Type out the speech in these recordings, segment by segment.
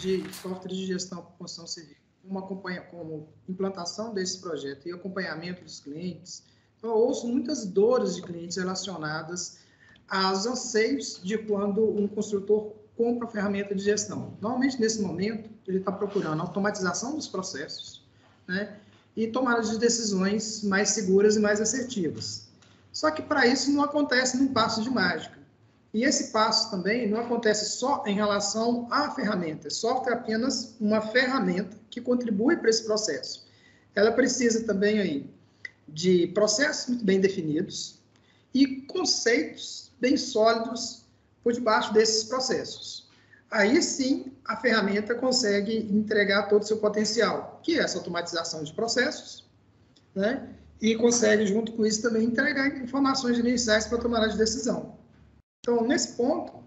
de software de gestão para construção civil, como implantação desse projeto e acompanhamento dos clientes, então, eu ouço muitas dores de clientes relacionadas aos anseios de quando um construtor compra a ferramenta de gestão. Normalmente, nesse momento, ele está procurando automatização dos processos, né, e tomada de decisões mais seguras e mais assertivas. Só que, para isso, não acontece num passo de mágica. E esse passo também não acontece só em relação à ferramenta. Software é apenas uma ferramenta que contribui para esse processo. Ela precisa também aí de processos muito bem definidos e conceitos bem sólidos por debaixo desses processos. Aí sim, a ferramenta consegue entregar todo o seu potencial, que é essa automatização de processos, né? E consegue, junto com isso, também entregar informações iniciais para tomar a decisão. Então, nesse ponto,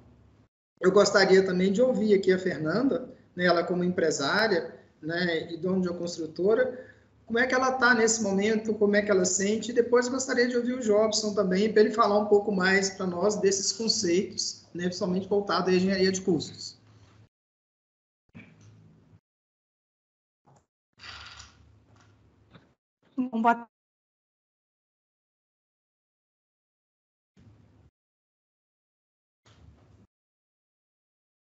eu gostaria também de ouvir aqui a Fernanda, né, ela como empresária, né, e dona de uma construtora, como é que ela está nesse momento, como é que ela sente, e depois gostaria de ouvir o Jobson também, para ele falar um pouco mais para nós desses conceitos, né, principalmente voltado à engenharia de custos. Boa.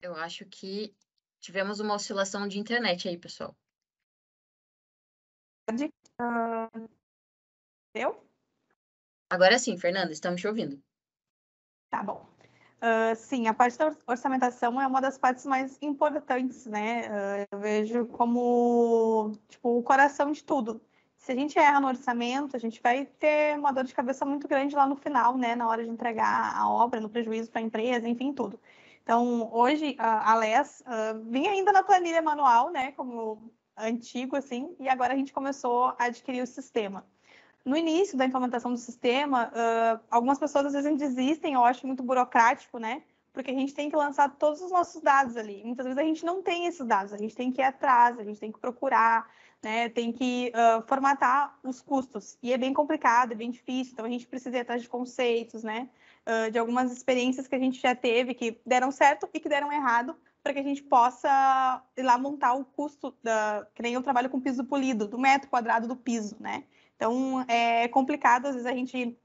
Eu acho que tivemos uma oscilação de internet aí, pessoal. Eu? Agora sim, Fernanda, estamos te ouvindo. Tá bom. Sim, a parte da orçamentação é uma das partes mais importantes, né? Eu vejo como, tipo, o coração de tudo. Se a gente erra no orçamento, a gente vai ter uma dor de cabeça muito grande lá no final, né? Na hora de entregar a obra, no prejuízo para a empresa, enfim, tudo. Então, hoje, a LES vinha ainda na planilha manual, né? Como antigo, assim, e agora a gente começou a adquirir o sistema. No início da implementação do sistema, algumas pessoas às vezes desistem, eu acho muito burocrático, né? Porque a gente tem que lançar todos os nossos dados ali. Muitas vezes a gente não tem esses dados, a gente tem que ir atrás, a gente tem que procurar, né? Tem que formatar os custos. E é bem complicado, é bem difícil, então a gente precisa ir atrás de conceitos, né? De algumas experiências que a gente já teve, que deram certo e que deram errado, para que a gente possa ir lá montar o custo, que nem eu trabalho com piso polido, do metro quadrado do piso, né? Então, é complicado, às vezes, a gente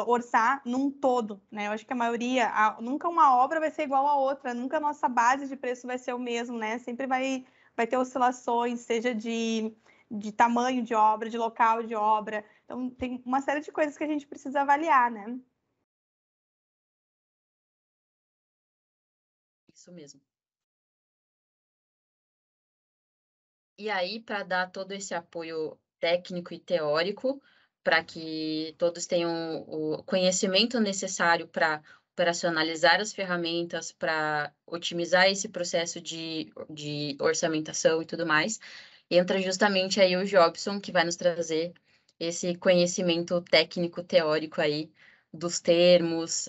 orçar num todo, né? Eu acho que a maioria, nunca uma obra vai ser igual a outra, nunca a nossa base de preço vai ser o mesmo, né? Sempre vai ter oscilações, seja de tamanho de obra, de local de obra. Então, tem uma série de coisas que a gente precisa avaliar, né? Isso mesmo. E aí, para dar todo esse apoio técnico e teórico, para que todos tenham o conhecimento necessário para operacionalizar as ferramentas, para otimizar esse processo de orçamentação e tudo mais, entra justamente aí o Jobson, que vai nos trazer esse conhecimento técnico, teórico aí, dos termos,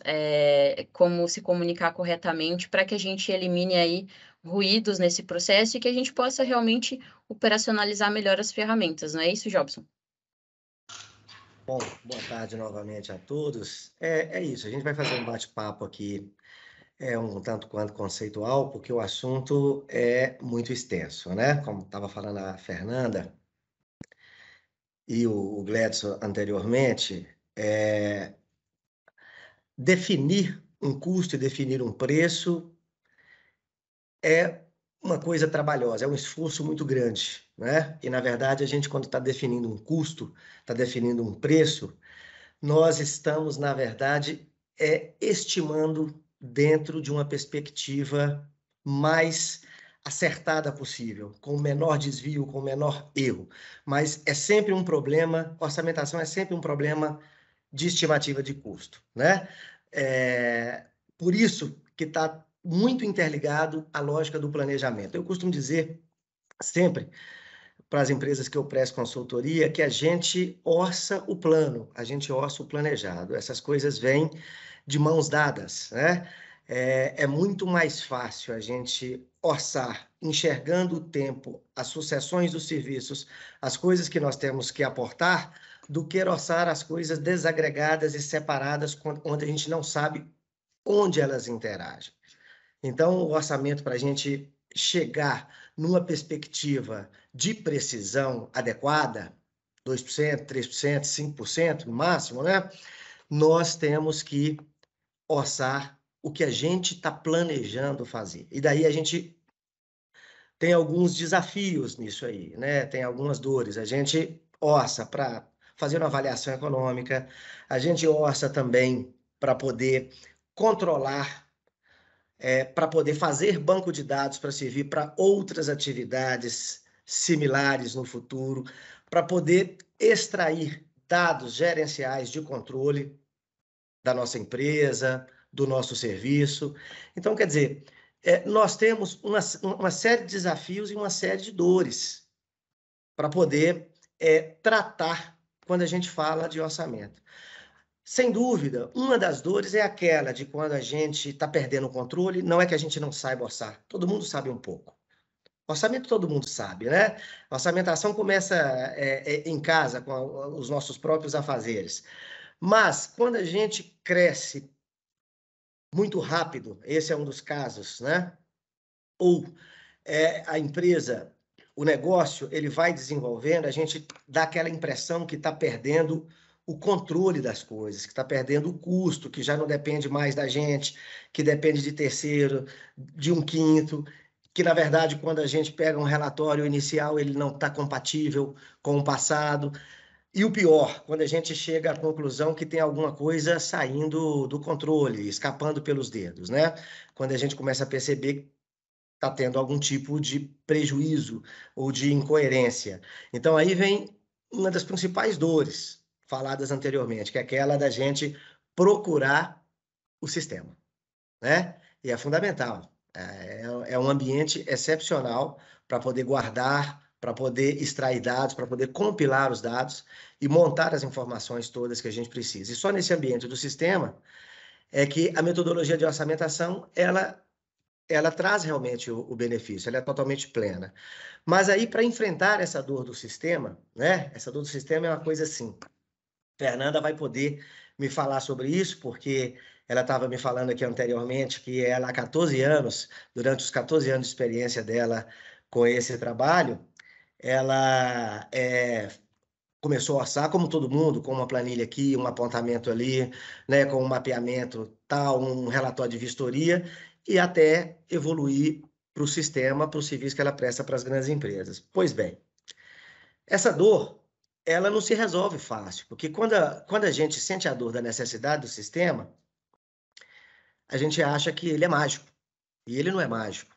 como se comunicar corretamente, para que a gente elimine aí ruídos nesse processo e que a gente possa realmente operacionalizar melhor as ferramentas, não é isso, Jobson? Bom, boa tarde novamente a todos. É isso, a gente vai fazer um bate-papo aqui, um tanto quanto conceitual, porque o assunto é muito extenso, né? Como estava falando a Fernanda e o Gledson anteriormente, definir um custo e definir um preço é uma coisa trabalhosa, é um esforço muito grande, né? E, na verdade, a gente, quando está definindo um custo, está definindo um preço, nós estamos, na verdade, estimando dentro de uma perspectiva mais acertada possível, com o menor desvio, com o menor erro. Mas é sempre um problema, orçamentação é sempre um problema de estimativa de custo, né? Por isso que está muito interligado à lógica do planejamento. Eu costumo dizer sempre para as empresas que eu presto consultoria que a gente orça o plano, a gente orça o planejado. Essas coisas vêm de mãos dadas, né? É muito mais fácil a gente orçar, enxergando o tempo, as sucessões dos serviços, as coisas que nós temos que aportar, do que orçar as coisas desagregadas e separadas, onde a gente não sabe onde elas interagem. Então, o orçamento para a gente chegar numa perspectiva de precisão adequada, 2%, 3%, 5% no máximo, né? Nós temos que orçar o que a gente está planejando fazer. E daí a gente tem alguns desafios nisso aí, né? Tem algumas dores. A gente orça para fazer uma avaliação econômica, a gente orça também para poder controlar, para poder fazer banco de dados para servir para outras atividades similares no futuro, para poder extrair dados gerenciais de controle da nossa empresa, do nosso serviço. Então, quer dizer, nós temos uma série de desafios e uma série de dores para poder tratar quando a gente fala de orçamento. Sem dúvida, uma das dores é aquela de quando a gente está perdendo o controle, não é que a gente não saiba orçar, todo mundo sabe um pouco. Orçamento todo mundo sabe, né? A orçamentação começa em casa, com os nossos próprios afazeres. Mas, quando a gente cresce muito rápido, esse é um dos casos, né? Ou a empresa, o negócio, ele vai desenvolvendo, a gente dá aquela impressão que está perdendo o controle das coisas, que está perdendo o custo, que já não depende mais da gente, que depende de terceiro, de um quinto, que, na verdade, quando a gente pega um relatório inicial, ele não está compatível com o passado. E o pior, quando a gente chega à conclusão que tem alguma coisa saindo do controle, escapando pelos dedos, né? Quando a gente começa a perceber que está tendo algum tipo de prejuízo ou de incoerência. Então, aí vem uma das principais dores faladas anteriormente, que é aquela da gente procurar o sistema, né? E é fundamental. É um ambiente excepcional para poder guardar, para poder extrair dados, para poder compilar os dados e montar as informações todas que a gente precisa. E só nesse ambiente do sistema é que a metodologia de orçamentação, ela traz realmente o benefício, ela é totalmente plena. Mas aí, para enfrentar essa dor do sistema, né? Essa dor do sistema é uma coisa assim. Fernanda vai poder me falar sobre isso, porque ela estava me falando aqui anteriormente que ela, há 14 anos, durante os 14 anos de experiência dela com esse trabalho, ela começou a orçar, como todo mundo, com uma planilha aqui, um apontamento ali, né, com um mapeamento tal, um relatório de vistoria, e até evoluir para o sistema, para o serviço que ela presta para as grandes empresas. Pois bem, essa dor, ela não se resolve fácil, porque quando a gente sente a dor da necessidade do sistema, a gente acha que ele é mágico, e ele não é mágico,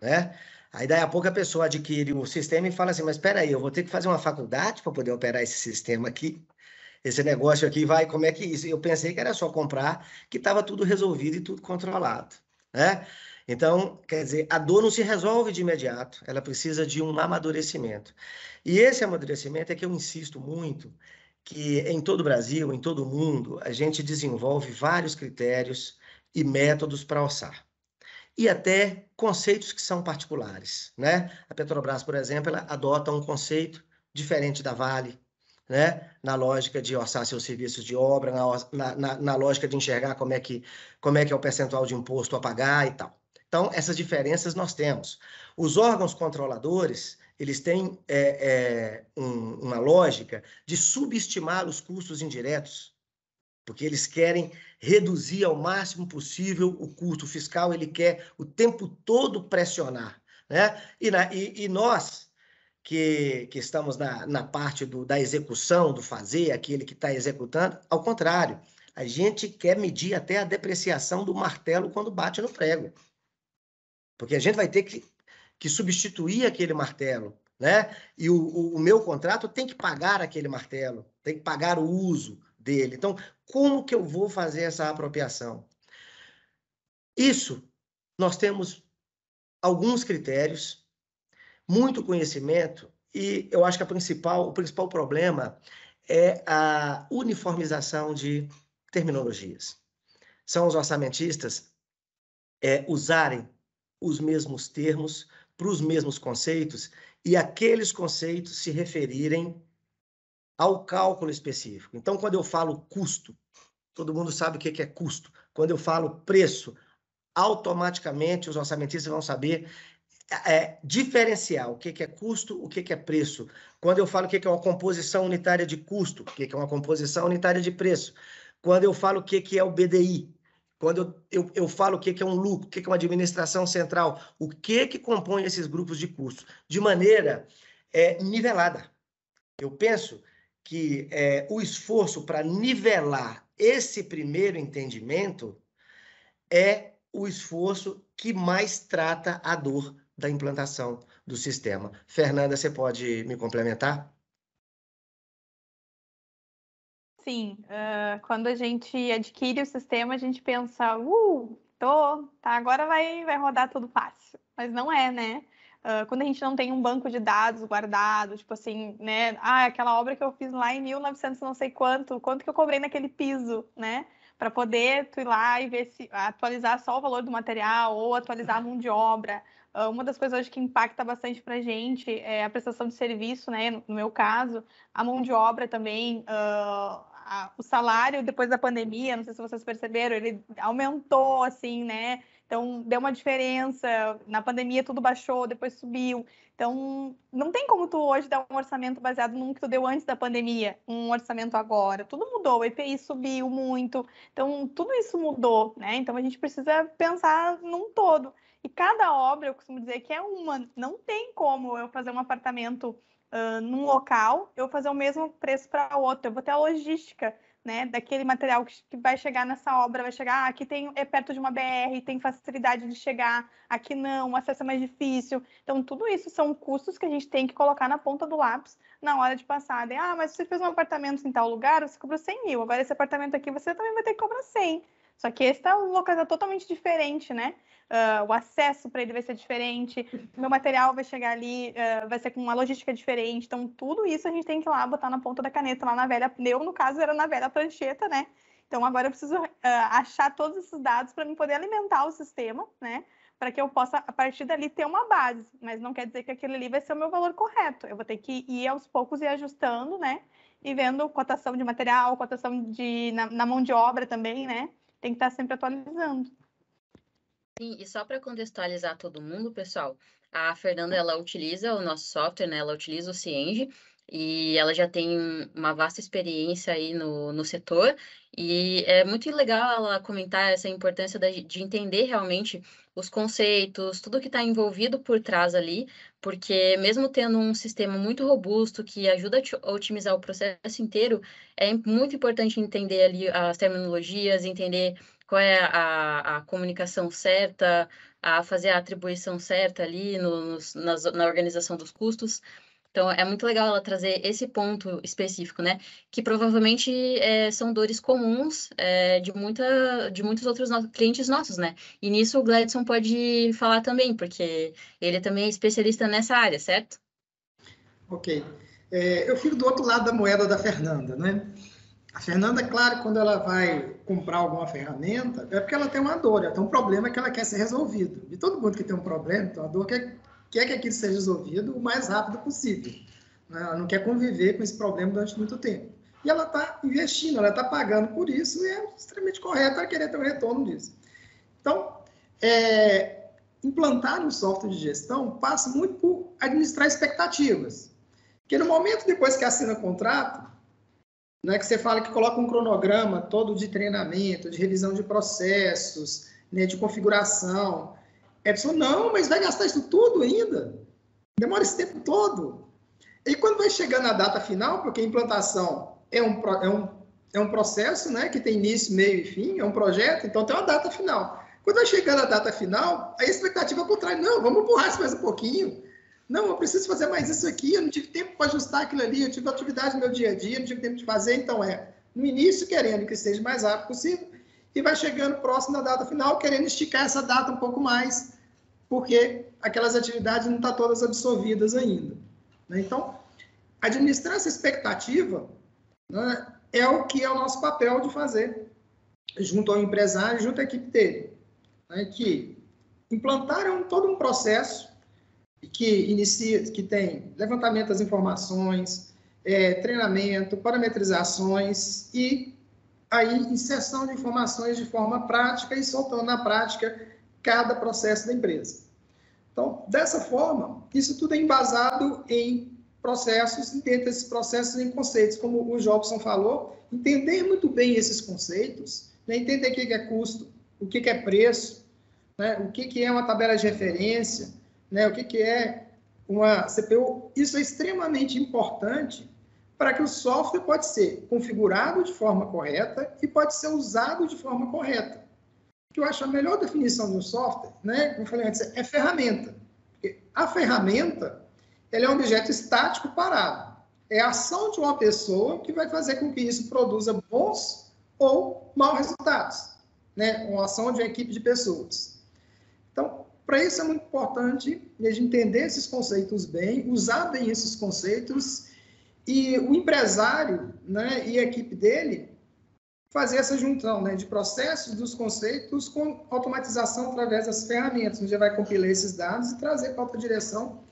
né? Aí, daí a pouco, a pessoa adquire o sistema e fala assim, mas espera aí, eu vou ter que fazer uma faculdade para poder operar esse sistema aqui, esse negócio aqui, como é que isso? Eu pensei que era só comprar, que estava tudo resolvido e tudo controlado, né? Então, quer dizer, a dor não se resolve de imediato, ela precisa de um amadurecimento. E esse amadurecimento é que eu insisto muito, que em todo o Brasil, em todo o mundo, a gente desenvolve vários critérios e métodos para orçar. E até conceitos que são particulares, né? A Petrobras, por exemplo, ela adota um conceito diferente da Vale, né? Na lógica de orçar seus serviços de obra, na lógica de enxergar como é que é o percentual de imposto a pagar e tal. Então, essas diferenças nós temos. Os órgãos controladores, eles têm uma lógica de subestimar os custos indiretos, porque eles querem reduzir ao máximo possível o custo fiscal, ele quer o tempo todo pressionar, né? E nós, que estamos na parte da execução, do fazer, aquele que está executando, ao contrário, a gente quer medir até a depreciação do martelo quando bate no prego. Porque a gente vai ter que substituir aquele martelo, né? E o meu contrato tem que pagar aquele martelo, tem que pagar o uso dele. Então, como que eu vou fazer essa apropriação? Isso, nós temos alguns critérios, muito conhecimento, e eu acho que o principal problema é a uniformização de terminologias. São os orçamentistas usarem os mesmos termos para os mesmos conceitos e aqueles conceitos se referirem ao cálculo específico. Então, quando eu falo custo, todo mundo sabe o que é custo. Quando eu falo preço, automaticamente os orçamentistas vão saber diferenciar o que é custo, o que é preço. Quando eu falo o que é uma composição unitária de custo, o que é uma composição unitária de preço. Quando eu falo o que é o BDI. Quando eu falo o que é um lucro, o que é uma administração central. O que compõe esses grupos de custos. De maneira nivelada. Eu penso que o esforço para nivelar esse primeiro entendimento é o esforço que mais trata a dor da implantação do sistema. Fernanda, você pode me complementar? Sim, quando a gente adquire o sistema, a gente pensa, tá, agora vai rodar tudo fácil. Mas não é, né? Quando a gente não tem um banco de dados guardado, tipo assim, né? Aquela obra que eu fiz lá em 1900 não sei quanto que eu cobrei naquele piso, né? Para poder tu ir lá e ver se atualizar só o valor do material ou atualizar a mão de obra. Uma das coisas hoje que impacta bastante para a gente é a prestação de serviço, né? No meu caso, a mão de obra também, o salário depois da pandemia, não sei se vocês perceberam, ele aumentou, assim, né? Então, deu uma diferença. Na pandemia, tudo baixou, depois subiu. Então, não tem como tu hoje dar um orçamento baseado no que tu deu antes da pandemia, um orçamento agora. Tudo mudou, o EPI subiu muito. Então, tudo isso mudou, né? Então, a gente precisa pensar num todo. E cada obra, eu costumo dizer que é uma. Não tem como eu fazer um apartamento num local, eu vou fazer o mesmo preço para outro. Eu vou ter a logística, né, daquele material que vai chegar nessa obra, vai chegar, aqui é perto de uma BR, tem facilidade de chegar, aqui não, o acesso é mais difícil. Então, tudo isso são custos que a gente tem que colocar na ponta do lápis na hora de passar. Mas você fez um apartamento em tal lugar, você cobrou 100 mil, agora esse apartamento aqui você também vai ter que cobrar 100. Só que esse está um local totalmente diferente, né? O acesso para ele vai ser diferente, o meu material vai chegar ali, vai ser com uma logística diferente. Então, tudo isso a gente tem que ir lá botar na ponta da caneta, lá na velha. Eu, no caso, era na velha prancheta, né? Então, agora eu preciso achar todos esses dados para poder alimentar o sistema, né? Para que eu possa, a partir dali, ter uma base. Mas não quer dizer que aquele ali vai ser o meu valor correto. Eu vou ter que ir aos poucos e ajustando, né? E vendo cotação de material, cotação na mão de obra também, né? Tem que estar sempre atualizando. Sim, e só para contextualizar todo mundo, pessoal, a Fernanda, ela utiliza o nosso software, né? Ela utiliza o Cienge e ela já tem uma vasta experiência aí no setor e é muito legal ela comentar essa importância de entender realmente os conceitos, tudo que está envolvido por trás ali, porque mesmo tendo um sistema muito robusto que ajuda a otimizar o processo inteiro, é muito importante entender ali as terminologias, entender qual é a comunicação certa, a fazer a atribuição certa ali na organização dos custos. Então, é muito legal ela trazer esse ponto específico, né? Que provavelmente são dores comuns de muitos outros clientes nossos, né? E nisso o Gladson pode falar também, porque ele também é especialista nessa área, certo? Ok. Eu fico do outro lado da moeda da Fernanda, né? A Fernanda, claro, quando ela vai comprar alguma ferramenta, é porque ela tem uma dor, ela tem um problema que ela quer ser resolvido. E todo mundo que tem um problema, tem uma dor, quer que aquilo seja resolvido o mais rápido possível. Ela não quer conviver com esse problema durante muito tempo. E ela está investindo, ela está pagando por isso, e é extremamente correto ela querer ter um retorno disso. Então, implantar um software de gestão passa muito por administrar expectativas. Porque no momento depois que assina o contrato, não é que você fala que coloca um cronograma todo de treinamento, de revisão de processos, né, de configuração. A pessoa, não, mas vai gastar isso tudo ainda? Demora esse tempo todo. E quando vai chegar na data final, porque a implantação é um processo, né, que tem início, meio e fim, é um projeto, então tem uma data final. Quando vai chegando a data final, a expectativa é o contrário. Não, vamos empurrar isso mais um pouquinho. Não, eu preciso fazer mais isso aqui, eu não tive tempo para ajustar aquilo ali, eu tive atividade no meu dia a dia, não tive tempo de fazer, então no início querendo que seja o mais rápido possível, e vai chegando próximo da data final, querendo esticar essa data um pouco mais, porque aquelas atividades não estão todas absorvidas ainda. Né? Então, administrar essa expectativa, né, é o que é o nosso papel de fazer, junto ao empresário, junto à equipe dele, né, que implantaram todo um processo que tem levantamento das informações, treinamento, parametrizações e aí inserção de informações de forma prática e soltando na prática cada processo da empresa. Então, dessa forma, isso tudo é embasado em processos, e dentro desses processos em conceitos, como o Jobson falou, entender muito bem esses conceitos, né? Entender o que é custo, o que é preço, né? O que é uma tabela de referência, né? O que é uma CPU. Isso é extremamente importante para que o software pode ser configurado de forma correta e pode ser usado de forma correta. O que eu acho a melhor definição de um software, né? Como eu falei antes, é ferramenta. Porque a ferramenta, ela é um objeto estático parado. É a ação de uma pessoa que vai fazer com que isso produza bons ou maus resultados, né? Uma ação de uma equipe de pessoas. Então, para isso é muito importante a gente entender esses conceitos bem, usar bem esses conceitos, e o empresário, né, e a equipe dele fazer essa junção, né, de processos dos conceitos com automatização através das ferramentas, onde vai compilar esses dados e trazer para outra direção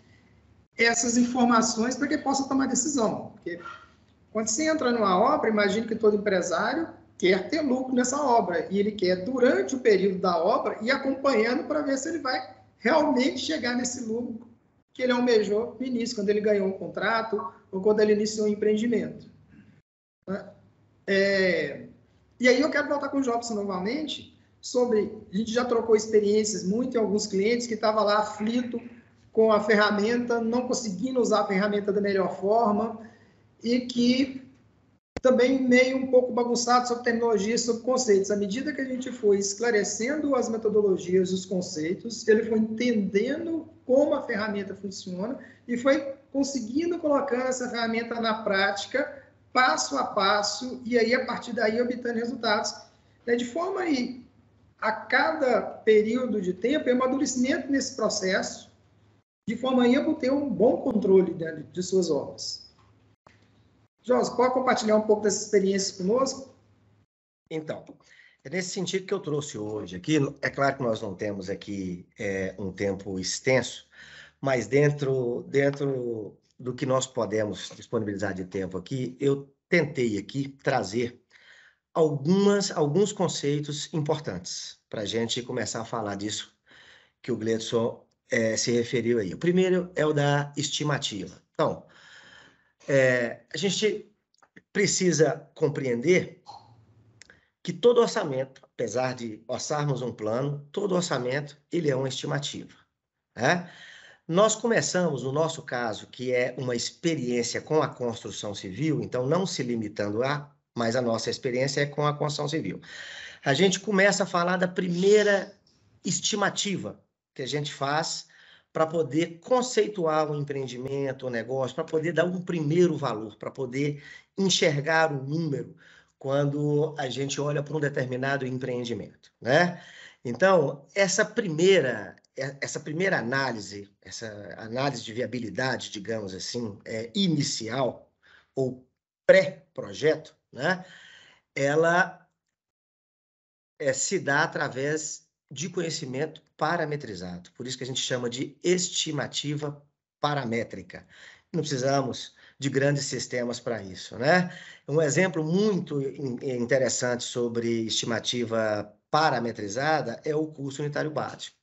essas informações para que possa tomar decisão. Porque quando você entra numa obra, imagine que todo empresário quer ter lucro nessa obra, e ele quer, durante o período da obra, ir acompanhando para ver se ele vai realmente chegar nesse lucro que ele almejou no início, quando ele ganhou um contrato ou quando ele iniciou um empreendimento. E aí eu quero voltar com o Jobson novamente, sobre, a gente já trocou experiências muito em alguns clientes que estavam lá aflito com a ferramenta, não conseguindo usar a ferramenta da melhor forma, e que também meio um pouco bagunçado sobre terminologia, sobre conceitos. À medida que a gente foi esclarecendo as metodologias, os conceitos, ele foi entendendo como a ferramenta funciona e foi conseguindo colocar essa ferramenta na prática, passo a passo, e aí, a partir daí, obtendo resultados. De forma aí, a cada período de tempo, amadurecimento nesse processo, de forma aí a obter um bom controle de suas obras. João, pode compartilhar um pouco dessas experiências conosco? Então, é nesse sentido que eu trouxe hoje aqui. É claro que nós não temos aqui um tempo extenso, mas dentro do que nós podemos disponibilizar de tempo aqui, eu tentei aqui trazer alguns conceitos importantes para a gente começar a falar disso que o Gleidson se referiu aí. O primeiro é o da estimativa. Então, a gente precisa compreender que todo orçamento, apesar de orçarmos um plano, todo orçamento ele é uma estimativa, né? Nós começamos, no nosso caso, que é uma experiência com a construção civil, então não se limitando mas a nossa experiência é com a construção civil. A gente começa a falar da primeira estimativa que a gente faz para poder conceituar o empreendimento, o negócio, para poder dar um primeiro valor, para poder enxergar o número quando a gente olha para um determinado empreendimento, né? Então, essa primeira análise, essa análise de viabilidade, digamos assim, inicial ou pré-projeto, né? Ela se dá através de conhecimento parametrizado. Por isso que a gente chama de estimativa paramétrica. Não precisamos de grandes sistemas para isso, né? Um exemplo muito interessante sobre estimativa parametrizada é o custo unitário básico,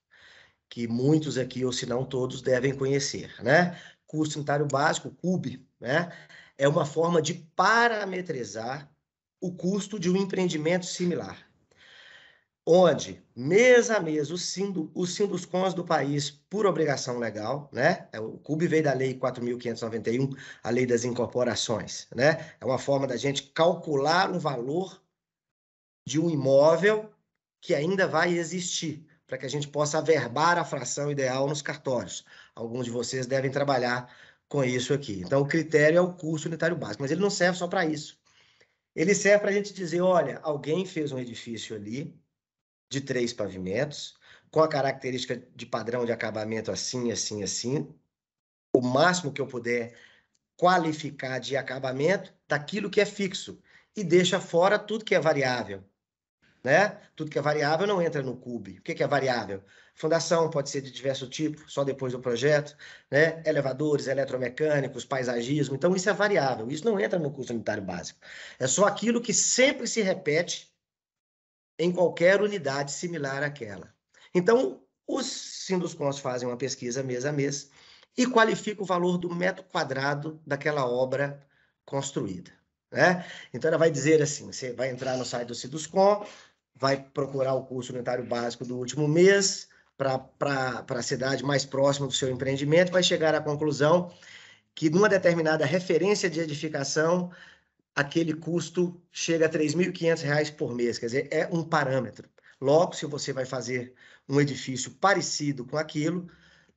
que muitos aqui, ou se não todos, devem conhecer, né? Custo unitário básico, CUB, né? É uma forma de parametrizar o custo de um empreendimento similar, onde, mês a mês, os Sinduscons do país, por obrigação legal, né? O CUB veio da Lei 4.591, a Lei das Incorporações, né? É uma forma da gente calcular um valor de um imóvel que ainda vai existir, para que a gente possa averbar a fração ideal nos cartórios. Alguns de vocês devem trabalhar com isso aqui. Então, o critério é o custo unitário básico, mas ele não serve só para isso. Ele serve para a gente dizer, olha, alguém fez um edifício ali, de 3 pavimentos, com a característica de padrão de acabamento assim, assim, assim, o máximo que eu puder qualificar de acabamento daquilo que é fixo, e deixa fora tudo que é variável, né? Tudo que é variável não entra no CUB. O que é variável? Fundação pode ser de diversos tipos, só depois do projeto, né? Elevadores, eletromecânicos, paisagismo, então isso é variável, isso não entra no custo unitário básico. É só aquilo que sempre se repete em qualquer unidade similar àquela. Então, os Sinduscons fazem uma pesquisa mês a mês e qualificam o valor do metro quadrado daquela obra construída, né? Então, ela vai dizer assim, você vai entrar no site do Sinduscon, vai procurar o custo unitário básico do último mês para a cidade mais próxima do seu empreendimento, vai chegar à conclusão que, numa determinada referência de edificação, aquele custo chega a R$ 3.500 por mês, quer dizer, é um parâmetro. Logo, se você vai fazer um edifício parecido com aquilo,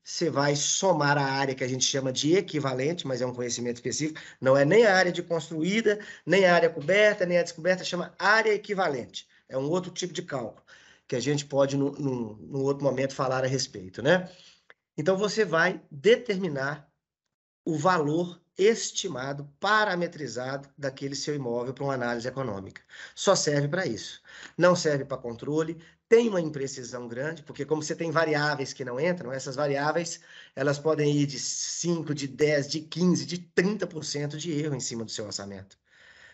você vai somar a área que a gente chama de equivalente, mas é um conhecimento específico, não é nem a área de construída, nem a área coberta, nem a descoberta, chama área equivalente. É um outro tipo de cálculo, que a gente pode, num outro momento, falar a respeito, né? Então, você vai determinar o valor estimado, parametrizado daquele seu imóvel para uma análise econômica. Só serve para isso. Não serve para controle, tem uma imprecisão grande, porque como você tem variáveis que não entram, essas variáveis, elas podem ir de 5, de 10, de 15, de 30% de erro em cima do seu orçamento.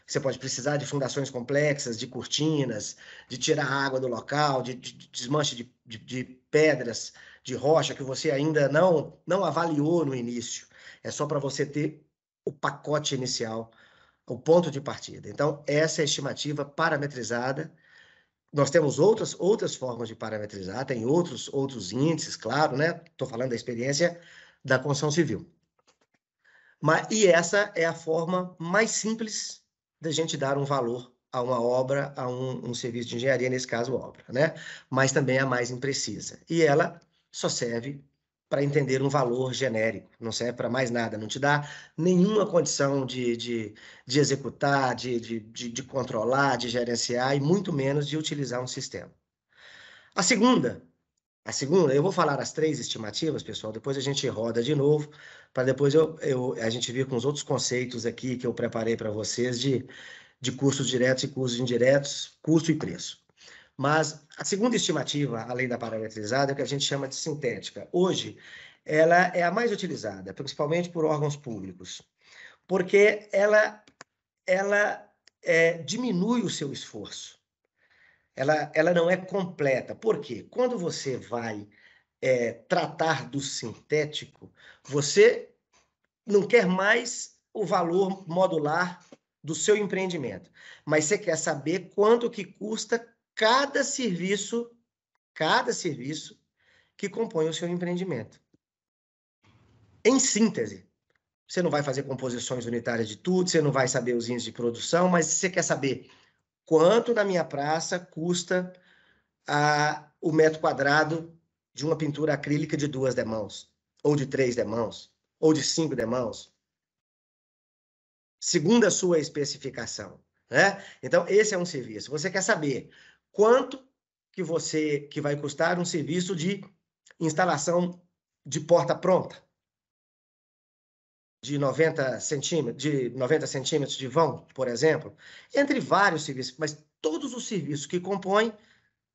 Você pode precisar de fundações complexas, de cortinas, de tirar água do local, de desmanche de pedras, de rocha que você ainda não avaliou no início. É só para você ter o pacote inicial, o ponto de partida. Então, essa é a estimativa parametrizada. Nós temos outras formas de parametrizar, tem outros índices, claro, né? Estou falando da experiência da construção civil. E essa é a forma mais simples da gente dar um valor a uma obra, a um serviço de engenharia, nesse caso, obra, né? Mas também é a mais imprecisa. E ela só serve para entender um valor genérico, não serve para mais nada, não te dá nenhuma condição de executar, de controlar, de gerenciar, e muito menos de utilizar um sistema. A segunda, eu vou falar as 3 estimativas, pessoal, depois a gente roda de novo, para depois a gente vir com os outros conceitos aqui que eu preparei para vocês de custos diretos e custos indiretos, custo e preço. Mas a segunda estimativa, além da parametrizada, é o que a gente chama de sintética. Hoje, ela é a mais utilizada, principalmente por órgãos públicos, porque ela diminui o seu esforço. Ela não é completa. Por quê? Quando você vai tratar do sintético, você não quer mais o valor modular do seu empreendimento, mas você quer saber quanto que custa cada serviço que compõe o seu empreendimento. Em síntese, você não vai fazer composições unitárias de tudo, você não vai saber os índices de produção, mas você quer saber quanto na minha praça custa o metro quadrado de uma pintura acrílica de 2 demãos, ou de 3 demãos, ou de 5 demãos, segundo a sua especificação, né? Então, esse é um serviço. Você quer saber quanto que vai custar um serviço de instalação de porta pronta, de 90 centímetros de vão, por exemplo, entre vários serviços, mas todos os serviços que compõem,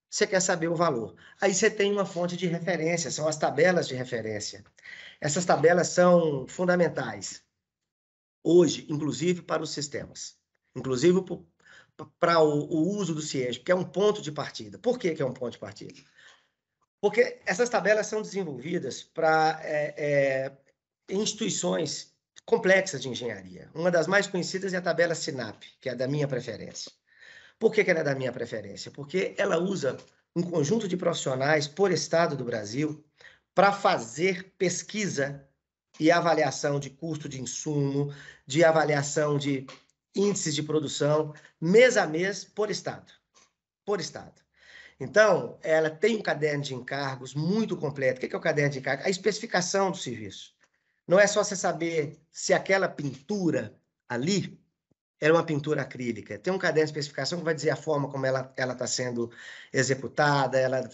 você quer saber o valor. Aí você tem uma fonte de referência, são as tabelas de referência. Essas tabelas são fundamentais hoje, inclusive para os sistemas, inclusive para o uso do CIESP, que é um ponto de partida. Por que é um ponto de partida? Porque essas tabelas são desenvolvidas para instituições complexas de engenharia. Uma das mais conhecidas é a tabela SINAP, que é da minha preferência. Por que ela é da minha preferência? Porque ela usa um conjunto de profissionais por estado do Brasil para fazer pesquisa e avaliação de custo de insumo, de avaliação de índices de produção, mês a mês, por estado. Por estado. Então, ela tem um caderno de encargos muito completo. O que é o caderno de encargos? A especificação do serviço. Não é só você saber se aquela pintura ali era uma pintura acrílica. Tem um caderno de especificação que vai dizer a forma como ela está sendo executada, ela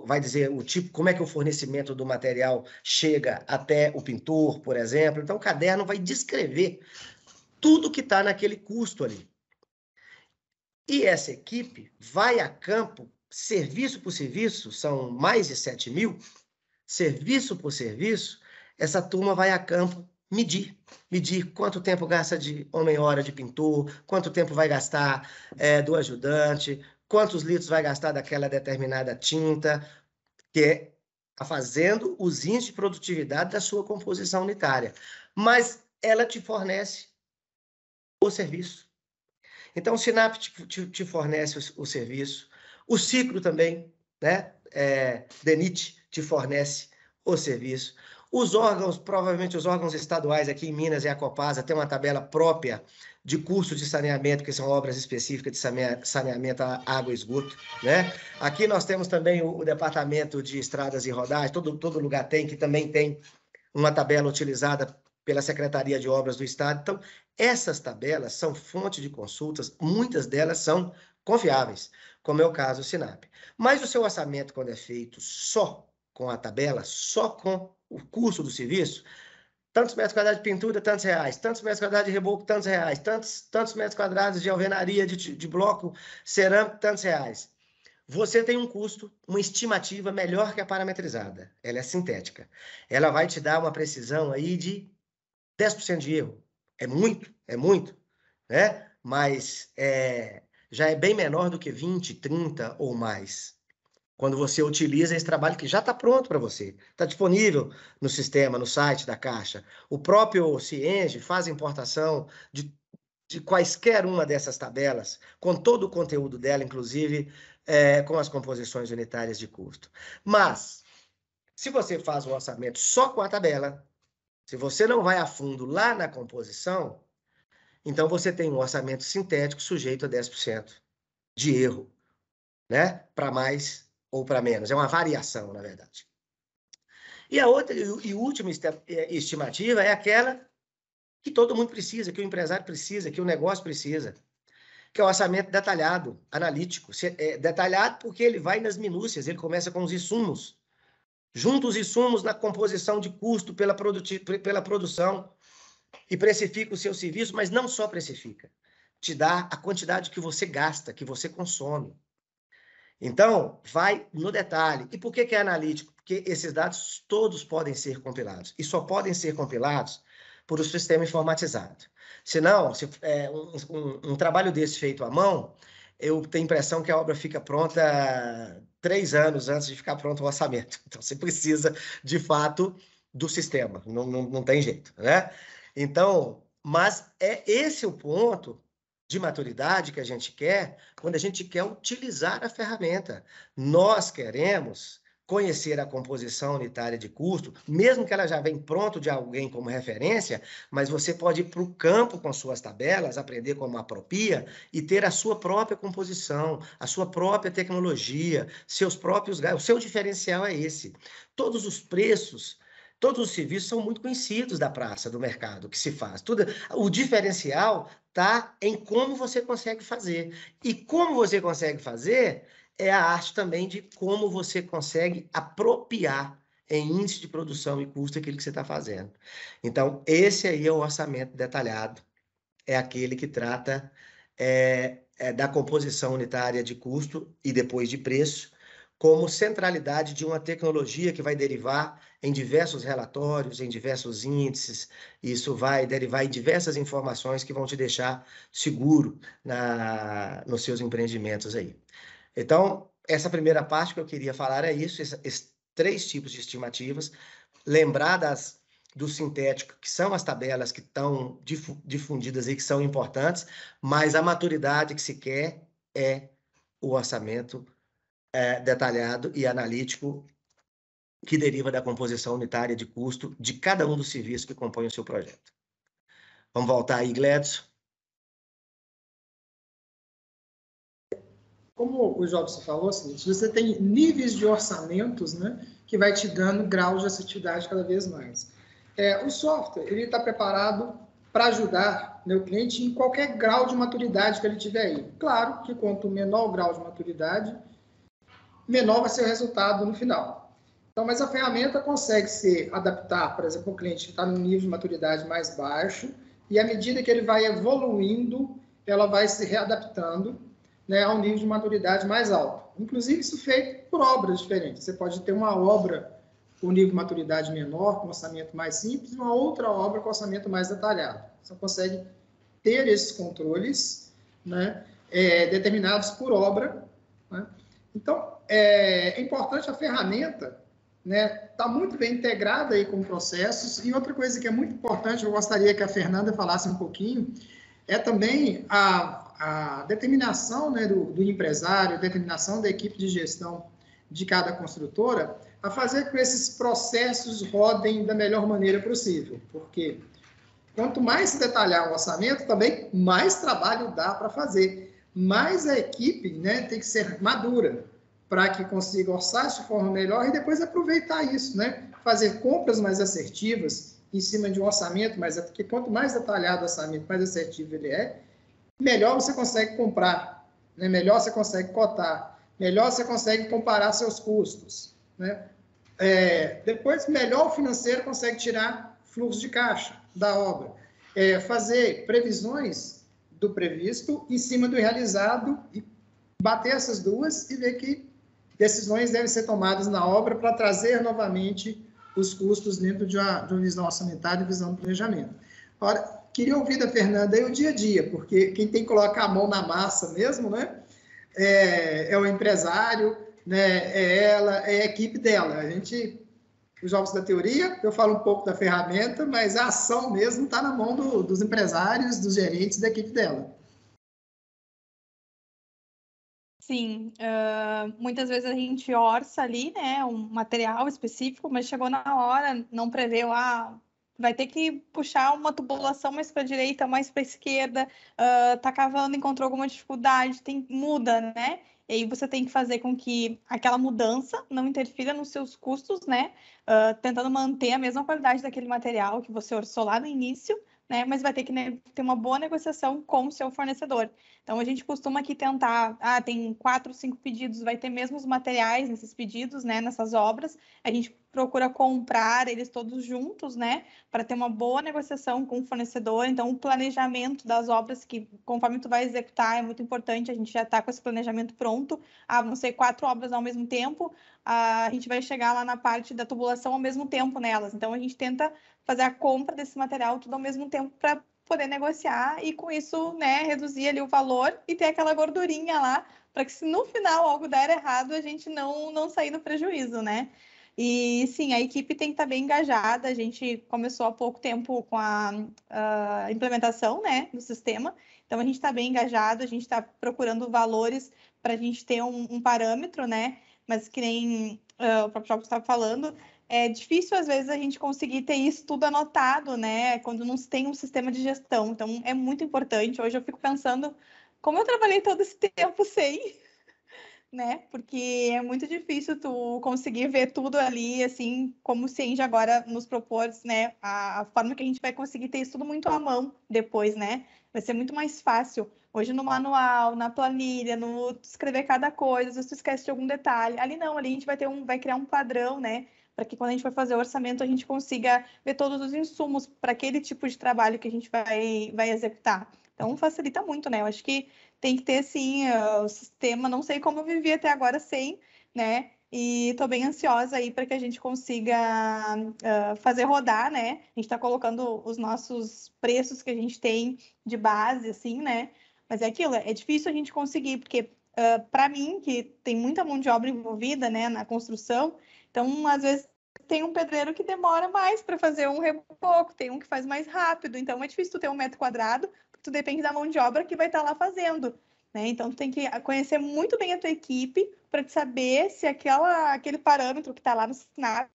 vai dizer o tipo, como é que o fornecimento do material chega até o pintor, por exemplo. Então, o caderno vai descrever tudo que está naquele custo ali. E essa equipe vai a campo, serviço por serviço, são mais de 7.000, serviço por serviço, essa turma vai a campo medir quanto tempo gasta de homem-hora de pintor, quanto tempo vai gastar do ajudante, quantos litros vai gastar daquela determinada tinta, que está fazendo os índices de produtividade da sua composição unitária, mas ela te fornece o serviço. Então, o SINAP te fornece o serviço, o Ciclo também, né? DENIT te fornece o serviço. Os órgãos, provavelmente os órgãos estaduais aqui em Minas e a Copasa tem uma tabela própria de custo de saneamento, que são obras específicas de saneamento à água e esgoto, né? Aqui nós temos também o Departamento de Estradas e Rodagem, todo lugar tem, que também tem uma tabela utilizada pela Secretaria de Obras do Estado. Então, essas tabelas são fonte de consultas, muitas delas são confiáveis, como é o caso do SINAP. Mas o seu orçamento, quando é feito só com a tabela, só com o custo do serviço, tantos metros quadrados de pintura, tantos reais, tantos metros quadrados de reboco, tantos reais, tantos metros quadrados de alvenaria, de bloco cerâmico, tantos reais. Você tem um custo, uma estimativa melhor que a parametrizada. Ela é sintética. Ela vai te dar uma precisão aí de 10% de erro. É muito, né? Mas já é bem menor do que 20, 30 ou mais. Quando você utiliza esse trabalho que já está pronto para você, está disponível no sistema, no site da Caixa. O próprio Cienge faz importação de quaisquer uma dessas tabelas, com todo o conteúdo dela, inclusive com as composições unitárias de custo. Mas, se você faz o orçamento só com a tabela, se você não vai a fundo lá na composição, então você tem um orçamento sintético sujeito a 10% de erro, né? Para mais ou para menos. É uma variação, na verdade. E a outra e última estimativa é aquela que todo mundo precisa, que o empresário precisa, que o negócio precisa, que é o orçamento detalhado, analítico. Detalhado porque ele vai nas minúcias, ele começa com os insumos. Junta os insumos na composição de custo pela produção e precifica o seu serviço, mas não só precifica, te dá a quantidade que você gasta, que você consome. Então, vai no detalhe. E por que é analítico? Porque esses dados todos podem ser compilados. E só podem ser compilados por um sistema informatizado. Senão, um trabalho desse feito à mão, eu tenho a impressão que a obra fica pronta 3 anos antes de ficar pronto o orçamento. Então, você precisa, de fato, do sistema. Não tem jeito, né? Então, mas esse o ponto de maturidade que a gente quer quando a gente quer utilizar a ferramenta. Nós queremos conhecer a composição unitária de custo, mesmo que ela já venha pronto de alguém como referência, mas você pode ir para o campo com suas tabelas, aprender como apropria e ter a sua própria composição, a sua própria tecnologia, seus próprios... O seu diferencial é esse. Todos os preços, todos os serviços são muito conhecidos da praça, do mercado, que se faz. O diferencial está em como você consegue fazer. E como você consegue fazer é a arte também de como você consegue apropriar em índice de produção e custo aquilo que você está fazendo. Então, esse aí é o orçamento detalhado. É aquele que trata da composição unitária de custo e depois de preço, como centralidade de uma tecnologia que vai derivar em diversos relatórios, em diversos índices. Isso vai derivar em diversas informações que vão te deixar seguro nos seus empreendimentos aí. Então, essa primeira parte que eu queria falar é isso, esses 3 tipos de estimativas. Lembrar do sintético, que são as tabelas que estão difundidas aí, que são importantes, mas a maturidade que se quer é o orçamento detalhado e analítico que deriva da composição unitária de custo de cada um dos serviços que compõem o seu projeto. Vamos voltar aí, Gledson. Como o Jobson falou, você tem níveis de orçamentos, né, que vai te dando graus de assertividade cada vez mais. O software ele está preparado para ajudar, né, o cliente em qualquer grau de maturidade que ele tiver aí. Claro que quanto menor o grau de maturidade, menor vai ser o resultado no final. Então, mas a ferramenta consegue se adaptar, por exemplo, o cliente que está num nível de maturidade mais baixo, e à medida que ele vai evoluindo, ela vai se readaptando, né, a um nível de maturidade mais alto. Inclusive, isso feito por obras diferentes. Você pode ter uma obra com nível de maturidade menor, com orçamento mais simples, e uma outra obra com orçamento mais detalhado. Você consegue ter esses controles, né, determinados por obra, né? Então, é importante a ferramenta né, está muito bem integrada aí com processos. E outra coisa que é muito importante, eu gostaria que a Fernanda falasse um pouquinho, é também a determinação, né, do empresário, a determinação da equipe de gestão de cada construtora, a fazer com que esses processos rodem da melhor maneira possível, porque quanto mais se detalhar o orçamento, também mais trabalho dá para fazer, mais a equipe, né, tem que ser madura para que consiga orçar de forma melhor e depois aproveitar isso, né, fazer compras mais assertivas em cima de um orçamento, porque quanto mais detalhado o orçamento, mais assertivo ele é, melhor você consegue comprar, né, melhor você consegue cotar, melhor você consegue comparar seus custos, né? Depois, melhor o financeiro consegue tirar fluxo de caixa da obra. Fazer previsões do previsto em cima do realizado e bater essas duas e ver que decisões devem ser tomadas na obra para trazer novamente os custos dentro de uma visão orçamentária e visão do planejamento. Agora, queria ouvir da Fernanda aí o dia a dia, porque quem tem que colocar a mão na massa mesmo, né, é o empresário, né, é ela, é a equipe dela. Os jogos da teoria, eu falo um pouco da ferramenta, mas a ação mesmo está na mão dos empresários, dos gerentes da equipe dela. Sim, muitas vezes a gente orça ali, né, um material específico, mas chegou na hora, não preveu, vai ter que puxar uma tubulação mais para a direita, mais para a esquerda, tá cavando, encontrou alguma dificuldade, muda, né? E aí você tem que fazer com que aquela mudança não interfira nos seus custos, né? Tentando manter a mesma qualidade daquele material que você orçou lá no início, né? Mas vai ter que ter uma boa negociação com o seu fornecedor. Então, a gente costuma aqui tentar, tem 4, 5 pedidos, vai ter mesmo os materiais nesses pedidos, né, nessas obras. A gente procura comprar eles todos juntos, né, para ter uma boa negociação com o fornecedor. Então, o planejamento das obras, que conforme tu vai executar, é muito importante, a gente já está com esse planejamento pronto. Vão ser 4 obras ao mesmo tempo, a gente vai chegar lá na parte da tubulação ao mesmo tempo nelas. Então, a gente tenta fazer a compra desse material tudo ao mesmo tempo para poder negociar e com isso, né, reduzir ali o valor e ter aquela gordurinha lá, para que se no final algo der errado, a gente não sair no prejuízo, né? E sim, a equipe tem que estar bem engajada. A gente começou há pouco tempo com a implementação, né, do sistema, então a gente está bem engajado, a gente está procurando valores para a gente ter um parâmetro, né? Mas que nem o próprio Jobs estava falando, é difícil, às vezes, a gente conseguir ter isso tudo anotado, né? Quando não se tem um sistema de gestão. Então, é muito importante. Hoje eu fico pensando como eu trabalhei todo esse tempo sem, né? Porque é muito difícil tu conseguir ver tudo ali, assim, como o Cienge agora nos propôs, né? A forma que a gente vai conseguir ter isso tudo muito à mão depois, né? Vai ser muito mais fácil. Hoje no manual, na planilha, no escrever cada coisa, se tu esquece de algum detalhe. Ali não, ali a gente vai criar um padrão, né? Para que quando a gente for fazer o orçamento, a gente consiga ver todos os insumos para aquele tipo de trabalho que a gente vai executar. Então, facilita muito, né? Eu acho que tem que ter, sim, o sistema. Não sei como eu vivi até agora sem, né? E estou bem ansiosa aí para que a gente consiga fazer rodar, né? A gente está colocando os nossos preços que a gente tem de base, assim, né? Mas é aquilo, é difícil a gente conseguir, porque para mim, que tem muita mão de obra envolvida, né, na construção, então, às vezes, tem um pedreiro que demora mais para fazer um reboco, tem um que faz mais rápido. Então, é difícil tu ter 1 metro quadrado, porque tu depende da mão de obra que vai estar lá fazendo, né? Então, tu tem que conhecer muito bem a tua equipe para te saber se aquele parâmetro que está lá no SNAP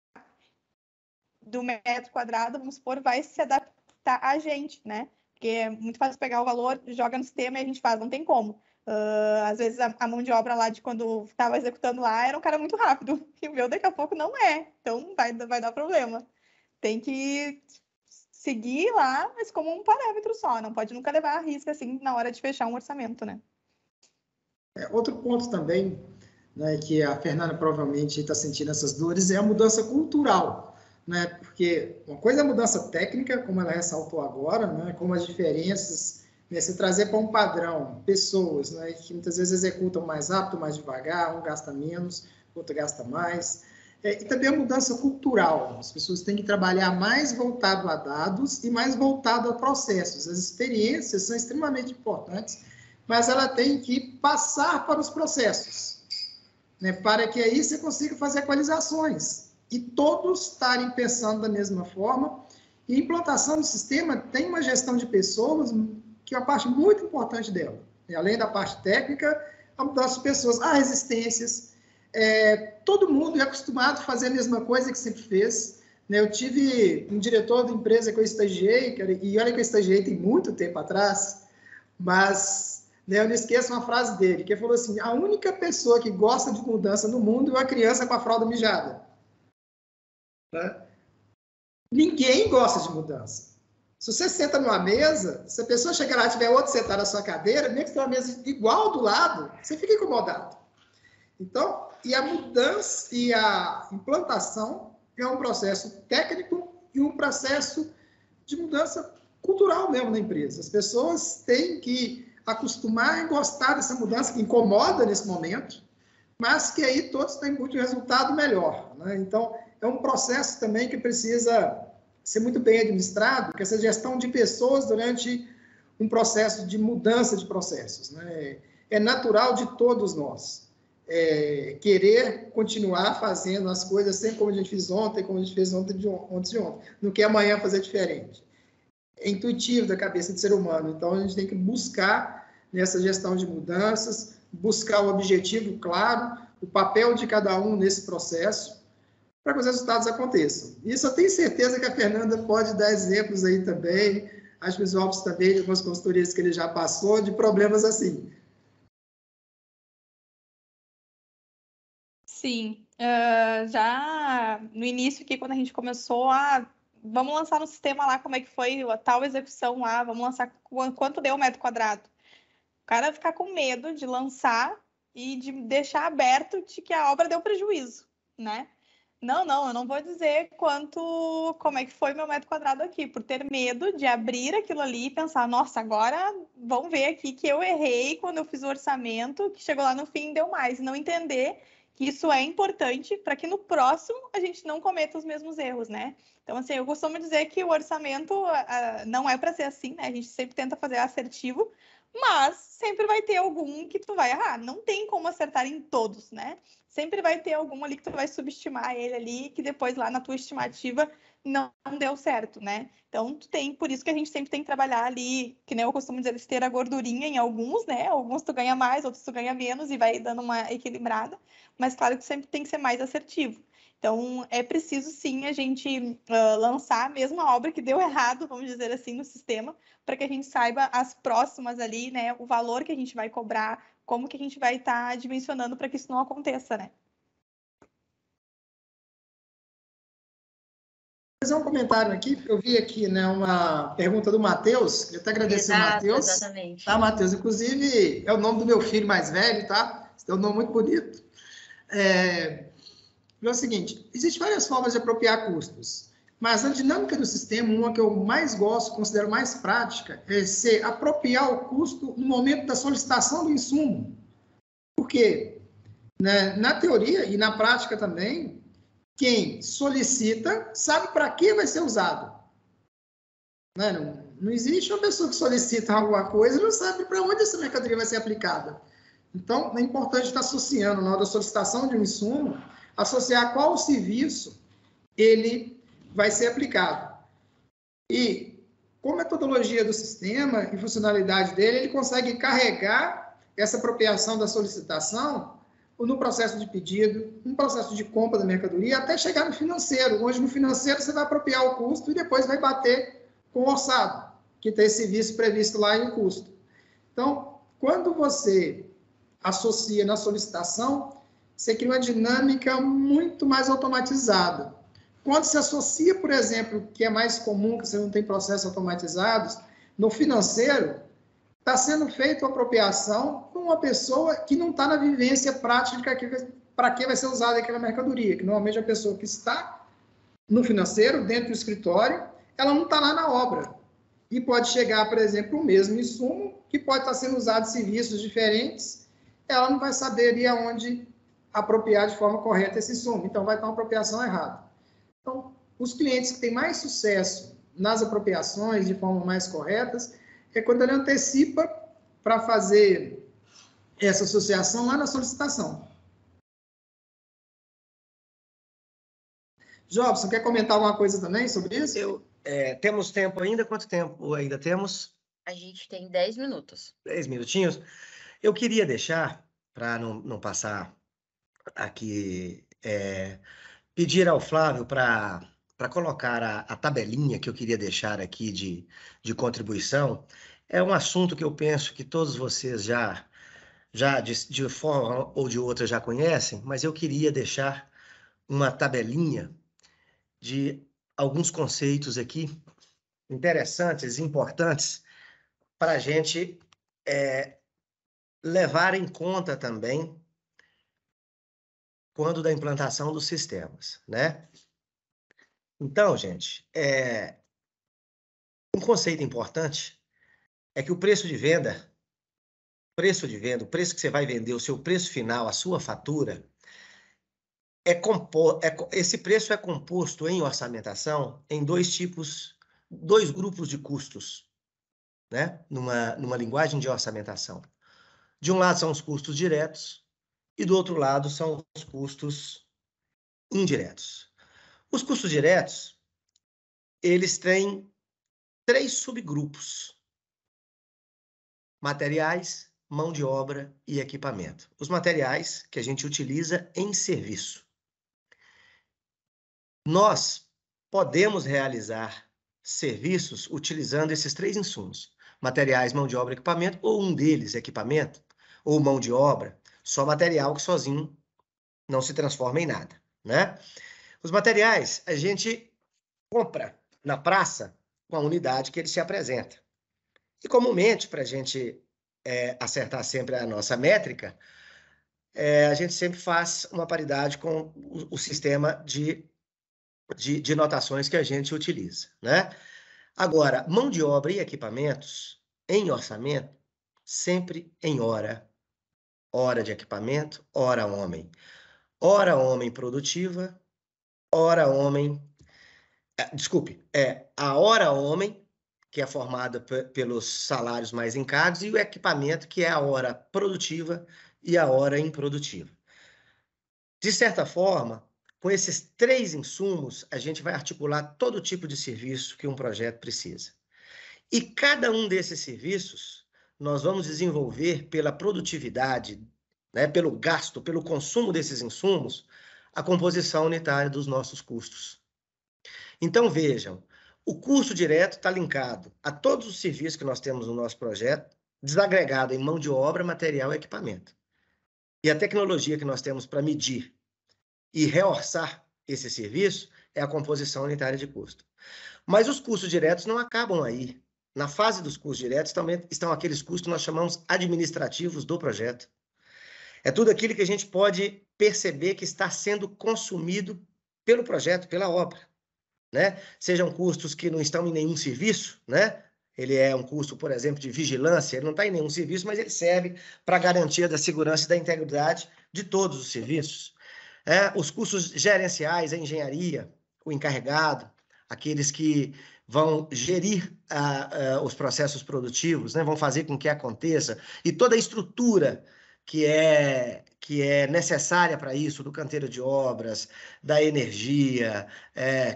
do metro quadrado, vamos supor, vai se adaptar a gente, né? Porque é muito fácil pegar o valor, joga no sistema e a gente faz, não tem como. Às vezes a mão de obra lá de quando estava executando lá era um cara muito rápido, e o meu daqui a pouco não é, então vai dar problema. Tem que seguir lá, mas como um parâmetro só, não pode nunca levar a risco assim na hora de fechar um orçamento, né? Outro ponto também, né, que a Fernanda provavelmente está sentindo essas dores, é a mudança cultural, né? Porque uma coisa é a mudança técnica, como ela ressaltou agora, né, como as diferenças, né, se trazer para um padrão pessoas, né, que muitas vezes executam mais rápido, mais devagar, um gasta menos, outro gasta mais. E também a mudança cultural. As pessoas têm que trabalhar mais voltado a dados e mais voltado a processos. As experiências são extremamente importantes, mas ela tem que passar para os processos, né, para que aí você consiga fazer equalizações. e todos estarem pensando da mesma forma. E a implantação do sistema tem uma gestão de pessoas, que é uma parte muito importante dela. E além da parte técnica, a mudança de pessoas, há resistências. Todo mundo é acostumado a fazer a mesma coisa que sempre fez. Né? Eu tive um diretor da empresa que eu estagiei, e olha que eu estagiei tem muito tempo atrás, mas eu não esqueço uma frase dele, que ele falou assim, a única pessoa que gosta de mudança no mundo é a criança com a fralda mijada. Né? Ninguém gosta de mudança. Se você senta numa mesa, se a pessoa chegar lá e tiver outro sentado na sua cadeira, mesmo que tenha uma mesa igual do lado, você fica incomodado. Então, e a mudança e a implantação é um processo técnico e um processo de mudança cultural mesmo na empresa. As pessoas têm que acostumar e gostar dessa mudança que incomoda nesse momento, mas que aí todos têm muito resultado melhor. Né? Então, é um processo também que precisa ser muito bem administrado, que essa gestão de pessoas durante um processo de mudança de processos. Né? É natural de todos nós querer continuar fazendo as coisas sempre como a gente fez ontem, como a gente fez ontem de ontem. Não quer amanhã fazer diferente. É intuitivo da cabeça do ser humano. Então, a gente tem que buscar nessa gestão de mudanças, buscar o objetivo claro, o papel de cada um nesse processo, para que os resultados aconteçam. Isso eu tenho certeza que a Fernanda pode dar exemplos aí também, acho que os Robson também, de algumas consultorias que ele já passou, de problemas assim. Sim, já no início aqui, quando a gente começou vamos lançar no sistema lá como é que foi a tal execução lá, vamos lançar quanto deu o metro quadrado. O cara ficar com medo de lançar e de deixar aberto de que a obra deu prejuízo, né? Não, eu não vou dizer como é que foi meu metro quadrado aqui, por ter medo de abrir aquilo ali e pensar, nossa, agora vão ver aqui que eu errei quando eu fiz o orçamento, que chegou lá no fim e deu mais, e não entender que isso é importante para que no próximo a gente não cometa os mesmos erros, né? Então, assim, eu costumo dizer que o orçamento não é para ser assim, né? A gente sempre tenta fazer assertivo, mas sempre vai ter algum que tu vai errar. Não tem como acertar em todos, né? Sempre vai ter algum ali que tu vai subestimar ele ali, que depois lá na tua estimativa não deu certo, né? Então, por isso que a gente sempre tem que trabalhar ali, que nem eu costumo dizer, ter a gordurinha em alguns, né? Alguns tu ganha mais, outros tu ganha menos e vai dando uma equilibrada, mas claro que sempre tem que ser mais assertivo. Então, é preciso sim a gente lançar mesmo a obra que deu errado, vamos dizer assim, no sistema, para que a gente saiba as próximas ali, né? O valor que a gente vai cobrar, como que a gente vai estar dimensionando para que isso não aconteça, né? Vou fazer um comentário aqui, eu vi aqui, né, uma pergunta do Matheus, eu até agradecer o Matheus. Exatamente. Tá, Matheus? Inclusive, é o nome do meu filho mais velho, tá? Esse é um nome muito bonito. É o seguinte, existem várias formas de apropriar custos, mas na dinâmica do sistema, uma que eu mais gosto, considero mais prática, é ser apropriar o custo no momento da solicitação do insumo. Por quê? Né, na teoria e na prática também, quem solicita sabe para que vai ser usado. Né? Não existe uma pessoa que solicita alguma coisa e não sabe para onde essa mercadoria vai ser aplicada. Então, é importante estar associando, na hora da solicitação de um insumo, associar qual serviço ele vai ser aplicado. E, com a metodologia do sistema e funcionalidade dele, ele consegue carregar essa apropriação da solicitação no processo de pedido, no processo de compra da mercadoria, até chegar no financeiro, onde no financeiro você vai apropriar o custo e depois vai bater com o orçado, que tem esse serviço previsto lá em custo. Então, quando você associa na solicitação, você cria uma dinâmica muito mais automatizada. Quando se associa, por exemplo, que é mais comum, que você não tem processos automatizados, no financeiro, está sendo feita a apropriação com uma pessoa que não está na vivência prática para que vai ser usada aquela mercadoria, que normalmente é a pessoa que está no financeiro, dentro do escritório, ela não está lá na obra. E pode chegar, por exemplo, o mesmo insumo, que pode estar sendo usado em serviços diferentes, ela não vai saber ali aonde apropriar de forma correta esse insumo. Então, vai estar uma apropriação errada. Então, os clientes que têm mais sucesso nas apropriações de forma mais corretas é quando ele antecipa para fazer essa associação lá na solicitação. Jobson, quer comentar alguma coisa também sobre isso? Temos tempo ainda? Quanto tempo ainda temos? A gente tem 10 minutos. 10 minutinhos. Eu queria deixar, para não passar aqui, pedir ao Flávio para colocar a tabelinha que eu queria deixar aqui de contribuição. É um assunto que eu penso que todos vocês já de forma ou de outra já conhecem, mas eu queria deixar uma tabelinha de alguns conceitos aqui interessantes, importantes, para a gente levar em conta também quando da implantação dos sistemas, né? Então, gente, um conceito importante é que o preço de venda, o preço que você vai vender, o seu preço final, a sua fatura, esse preço é composto em orçamentação em dois grupos de custos, né? Numa linguagem de orçamentação. De um lado são os custos diretos e do outro lado são os custos indiretos. Os custos diretos, eles têm 3 subgrupos: materiais, mão de obra e equipamento. Os materiais que a gente utiliza em serviço. Nós podemos realizar serviços utilizando esses 3 insumos: materiais, mão de obra e equipamento, ou um deles, equipamento, ou mão de obra, só material que sozinho não se transforma em nada, né? Os materiais a gente compra na praça com a unidade que ele se apresenta. E comumente, para a gente acertar sempre a nossa métrica, a gente sempre faz uma paridade com o sistema de notações que a gente utiliza, né? Agora, mão de obra e equipamentos, em orçamento, sempre em hora. Hora de equipamento, hora homem. Hora homem produtiva, hora homem... Desculpe, a hora homem, que é formada pelos salários mais encargos, e o equipamento, que é a hora produtiva e a hora improdutiva. De certa forma, com esses 3 insumos, a gente vai articular todo tipo de serviço que um projeto precisa. E cada um desses serviços, nós vamos desenvolver pela produtividade, né, pelo gasto, pelo consumo desses insumos, a composição unitária dos nossos custos. Então, vejam, o custo direto está linkado a todos os serviços que nós temos no nosso projeto, desagregado em mão de obra, material e equipamento. E a tecnologia que nós temos para medir e reorçar esse serviço é a composição unitária de custo. Mas os custos diretos não acabam aí. Na fase dos custos diretos também estão aqueles custos que nós chamamos administrativos do projeto. É tudo aquilo que a gente pode perceber que está sendo consumido pelo projeto, pela obra, né? Sejam custos que não estão em nenhum serviço, né? Ele é um custo, por exemplo, de vigilância, ele não está em nenhum serviço, mas ele serve para a garantia da segurança e da integridade de todos os serviços. Os custos gerenciais, a engenharia, o encarregado, aqueles que vão gerir os processos produtivos, né? Vão fazer com que aconteça, e toda a estrutura que é necessária para isso, do canteiro de obras, da energia,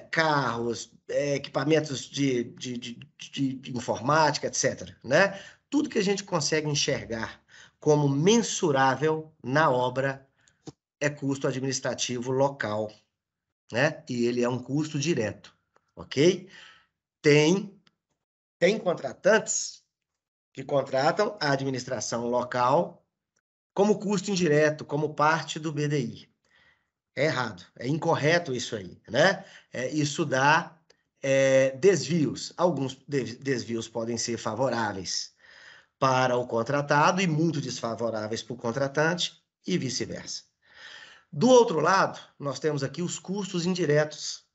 carros, equipamentos de informática, etc., né? Tudo que a gente consegue enxergar como mensurável na obra é custo administrativo local, né? E ele é um custo direto, ok? Tem contratantes que contratam a administração local como custo indireto, como parte do BDI. É errado, é incorreto isso aí, né? Isso dá desvios. Alguns desvios podem ser favoráveis para o contratado e muito desfavoráveis para o contratante e vice-versa. Do outro lado, nós temos aqui os custos indiretos,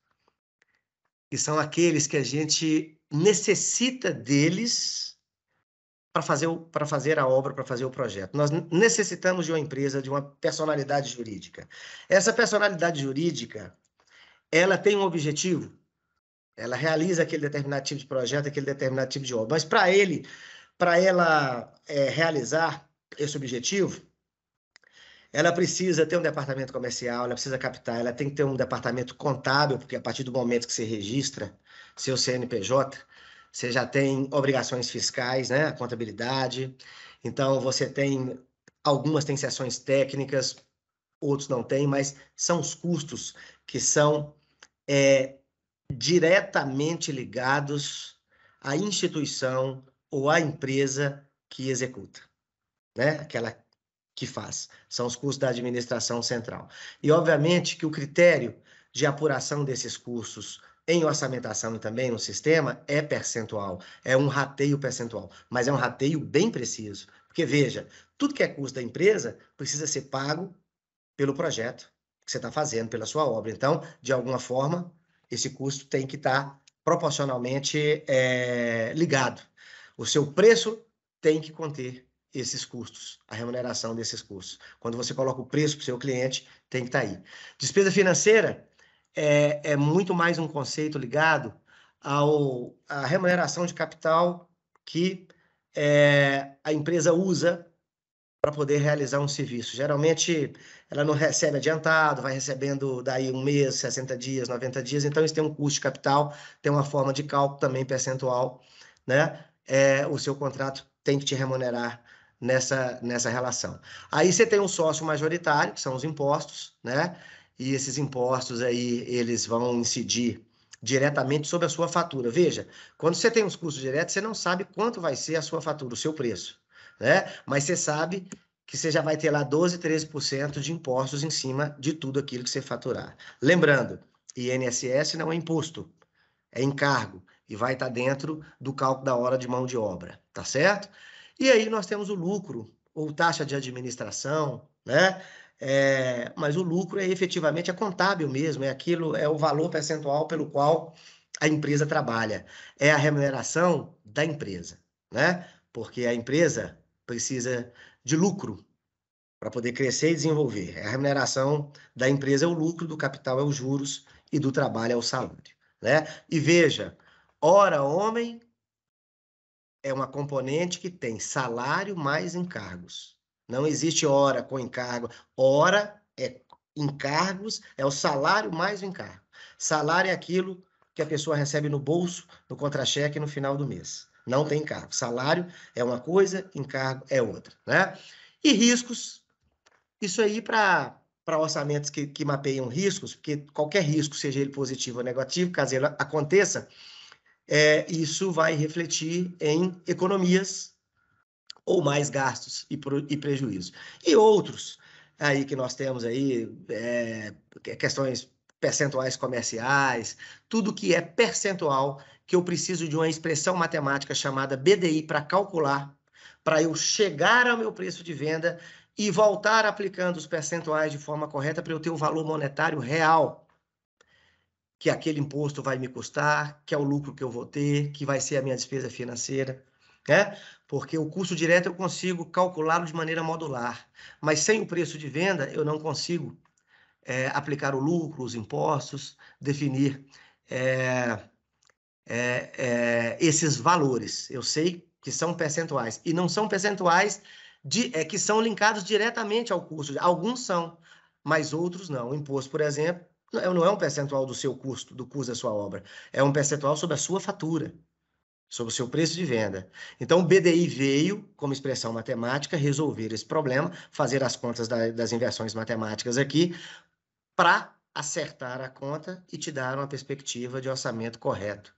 que são aqueles que a gente necessita deles para fazer a obra, para fazer o projeto. Nós necessitamos de uma empresa, de uma personalidade jurídica. Essa personalidade jurídica, ela tem um objetivo, ela realiza aquele determinado tipo de projeto, aquele determinado tipo de obra, mas para ela realizar esse objetivo, ela precisa ter um departamento comercial, ela precisa captar, ela tem que ter um departamento contábil, porque a partir do momento que você registra seu CNPJ, você já tem obrigações fiscais, né? A contabilidade. Então, você tem, algumas têm seções técnicas, outros não têm, mas são os custos que são diretamente ligados à instituição ou à empresa que executa, né? Aquela que faz. São os custos da administração central. E, obviamente, que o critério de apuração desses custos em orçamentação e também no sistema é percentual, é um rateio percentual, mas é um rateio bem preciso. Porque, veja, tudo que é custo da empresa precisa ser pago pelo projeto que você está fazendo, pela sua obra. Então, de alguma forma, esse custo tem que estar proporcionalmente ligado. O seu preço tem que conter esses custos, a remuneração desses custos. Quando você coloca o preço para o seu cliente, tem que estar aí. Despesa financeira é muito mais um conceito ligado à remuneração de capital que a empresa usa para poder realizar um serviço. Geralmente, ela não recebe adiantado, vai recebendo daí um mês, 60 dias, 90 dias, então isso tem um custo de capital, tem uma forma de cálculo também percentual, né? O seu contrato tem que te remunerar nessa relação. Aí você tem um sócio majoritário, que são os impostos, né? E esses impostos aí, eles vão incidir diretamente sobre a sua fatura. Veja, quando você tem os custos diretos, você não sabe quanto vai ser a sua fatura, o seu preço, né? Mas você sabe que você já vai ter lá 12, 13% de impostos em cima de tudo aquilo que você faturar. Lembrando, INSS não é imposto, é encargo, e vai estar dentro do cálculo da hora de mão de obra, tá certo? E aí nós temos o lucro, ou taxa de administração, né? Mas o lucro efetivamente contábil mesmo, é o valor percentual pelo qual a empresa trabalha, é a remuneração da empresa, né? Porque a empresa precisa de lucro para poder crescer e desenvolver. A remuneração da empresa é o lucro, do capital é os juros e do trabalho é o salário, né? E veja, hora homem é uma componente que tem salário mais encargos. Não existe hora com encargo. Hora é encargos, é o salário mais o encargo. Salário é aquilo que a pessoa recebe no bolso, no contra-cheque no final do mês. Não tem encargo. Salário é uma coisa, encargo é outra, né? E riscos, isso aí para orçamentos que mapeiam riscos, porque qualquer risco, seja ele positivo ou negativo, caso ele aconteça, isso vai refletir em economias ou mais gastos e prejuízos. E outros aí que nós temos aí, questões percentuais comerciais, tudo que é percentual, que eu preciso de uma expressão matemática chamada BDI para calcular, para eu chegar ao meu preço de venda e voltar aplicando os percentuais de forma correta para eu ter o valor monetário real que aquele imposto vai me custar, que é o lucro que eu vou ter, que vai ser a minha despesa financeira, né? Porque o custo direto eu consigo calculá-lo de maneira modular, mas sem o preço de venda eu não consigo aplicar o lucro, os impostos, definir esses valores. Eu sei que são percentuais, e não são percentuais que são linkados diretamente ao custo. Alguns são, mas outros não. O imposto, por exemplo, não é um percentual do seu custo, do custo da sua obra. É um percentual sobre a sua fatura, sobre o seu preço de venda. Então, o BDI veio, como expressão matemática, resolver esse problema, fazer as contas das inversões matemáticas aqui, para acertar a conta e te dar uma perspectiva de orçamento correto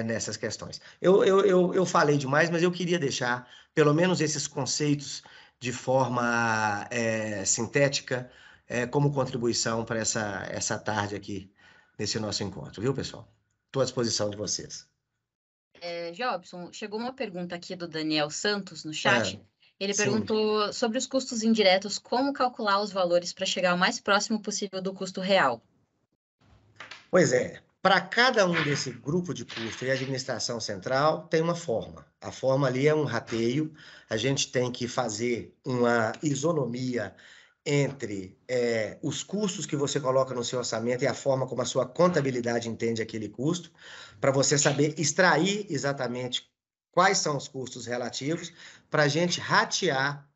nessas questões. Eu falei demais, mas eu queria deixar, pelo menos, esses conceitos de forma sintética, como contribuição para essa tarde aqui, nesse nosso encontro, viu, pessoal? Estou à disposição de vocês. Jobson, chegou uma pergunta aqui do Daniel Santos no chat. Ele perguntou sobre os custos indiretos, como calcular os valores para chegar o mais próximo possível do custo real. Pois é, para cada um desse grupo de custo e administração central tem uma forma. A forma ali é um rateio, a gente tem que fazer uma isonomia entre os custos que você coloca no seu orçamento e a forma como a sua contabilidade entende aquele custo, para você saber extrair exatamente quais são os custos relativos, para a gente ratear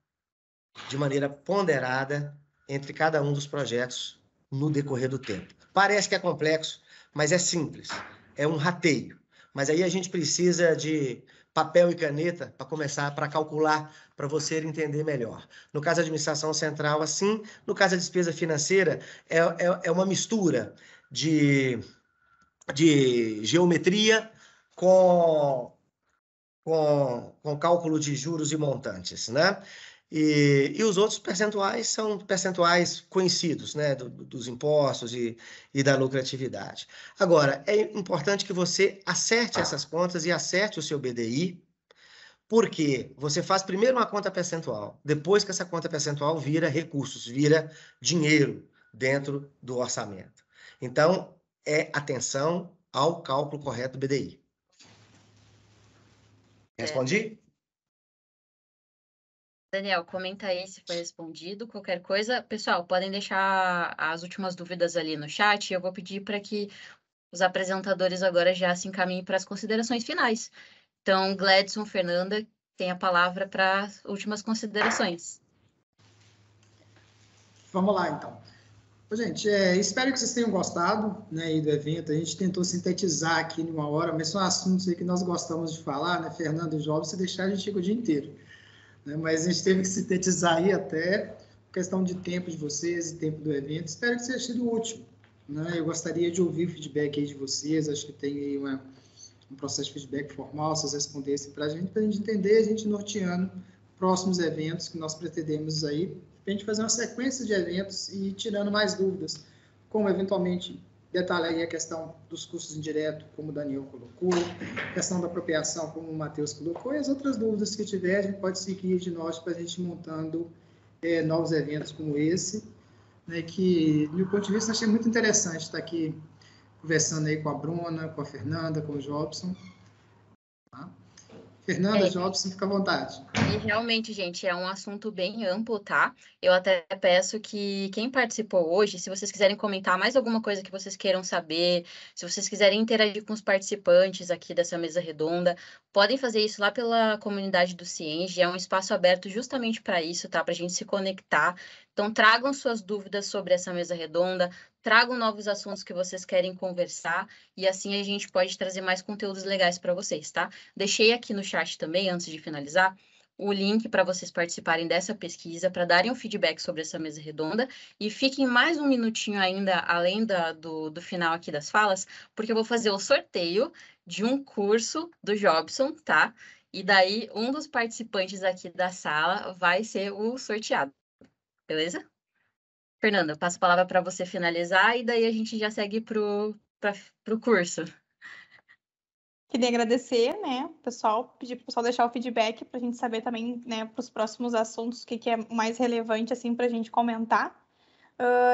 de maneira ponderada entre cada um dos projetos no decorrer do tempo. Parece que é complexo, mas é simples. É um rateio. Mas aí a gente precisa de papel e caneta para começar, para calcular, para você entender melhor. No caso da administração central, assim. No caso da despesa financeira, é uma mistura de geometria com cálculo de juros e montantes, né? E os outros percentuais são percentuais conhecidos, né? Dos impostos e da lucratividade. Agora, é importante que você acerte essas contas e acerte o seu BDI, porque você faz primeiro uma conta percentual, depois que essa conta percentual vira recursos, vira dinheiro dentro do orçamento. Então, atenção ao cálculo correto do BDI. Respondi? Daniel, comenta aí se foi respondido. Qualquer coisa, pessoal, podem deixar as últimas dúvidas ali no chat. Eu vou pedir para que os apresentadores agora já se encaminhem para as considerações finais. Então, Gladson, Fernanda, tem a palavra para as últimas considerações. Vamos lá, então. Gente, espero que vocês tenham gostado, né, do evento. A gente tentou sintetizar aqui em uma hora, mas são assuntos aí que nós gostamos de falar, né, Fernando e Jovem, se deixar a gente fica o dia inteiro. Né, mas a gente teve que sintetizar aí até questão de tempo de vocês e tempo do evento. Espero que tenha sido útil. Né? Eu gostaria de ouvir o feedback aí de vocês, acho que tem aí um processo de feedback formal, se vocês respondessem para a gente entender, a gente norteando próximos eventos que nós pretendemos aí, para a gente fazer uma sequência de eventos e ir tirando mais dúvidas, como eventualmente detalhar aí a questão dos custos indiretos, como o Daniel colocou, questão da apropriação, como o Matheus colocou, e as outras dúvidas que tiver, a gente pode seguir de nós para a gente ir montando novos eventos como esse, né, que, do meu ponto de vista, achei muito interessante estar aqui conversando aí com a Bruna, com a Fernanda, com o Jobson. Tá? Fernanda, Jobson, fica à vontade. E realmente, gente, é um assunto bem amplo, tá? Eu até peço que quem participou hoje, se vocês quiserem comentar mais alguma coisa que vocês queiram saber, se vocês quiserem interagir com os participantes aqui dessa mesa redonda, podem fazer isso lá pela comunidade do Cienge. É um espaço aberto justamente para isso, tá? Para a gente se conectar. Então, tragam suas dúvidas sobre essa mesa redonda, tragam novos assuntos que vocês querem conversar e assim a gente pode trazer mais conteúdos legais para vocês, tá? Deixei aqui no chat também, antes de finalizar, o link para vocês participarem dessa pesquisa, para darem um feedback sobre essa mesa redonda e fiquem mais um minutinho ainda, além do final aqui das falas, porque eu vou fazer o sorteio de um curso do Jobson, tá? E daí, um dos participantes aqui da sala vai ser o sorteado. Beleza? Fernanda, eu passo a palavra para você finalizar e daí a gente já segue para o curso. Queria agradecer, né, pessoal, pedir para o pessoal deixar o feedback para a gente saber também, né, para os próximos assuntos, o que é mais relevante, assim, para a gente comentar.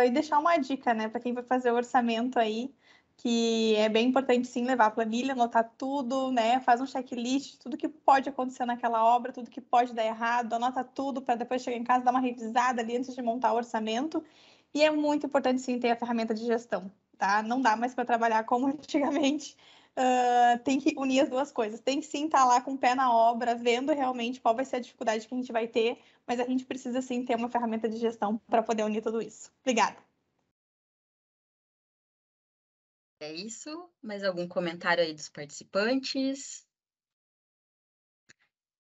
E deixar uma dica, né, para quem vai fazer o orçamento aí, que é bem importante, sim, levar a planilha, anotar tudo, né, faz um checklist, tudo que pode acontecer naquela obra, tudo que pode dar errado, anota tudo para depois chegar em casa, dar uma revisada ali antes de montar o orçamento. E é muito importante, sim, ter a ferramenta de gestão, tá? Não dá mais para trabalhar como antigamente. Tem que unir as duas coisas. Tem que sim estar lá com o pé na obra, vendo realmente qual vai ser a dificuldade que a gente vai ter, mas a gente precisa sim ter uma ferramenta de gestão para poder unir tudo isso. Obrigada. É isso. Mais algum comentário aí dos participantes?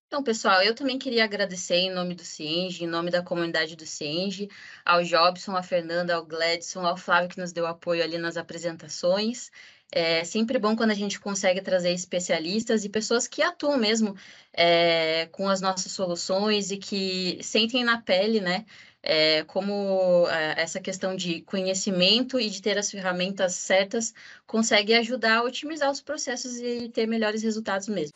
Então, pessoal, eu também queria agradecer em nome do Cienge, em nome da comunidade do Cienge, ao Jobson, à Fernanda, ao Gladson, ao Flávio, que nos deu apoio ali nas apresentações. É sempre bom quando a gente consegue trazer especialistas e pessoas que atuam mesmo com as nossas soluções e que sentem na pele, né, como essa questão de conhecimento e de ter as ferramentas certas consegue ajudar a otimizar os processos e ter melhores resultados mesmo.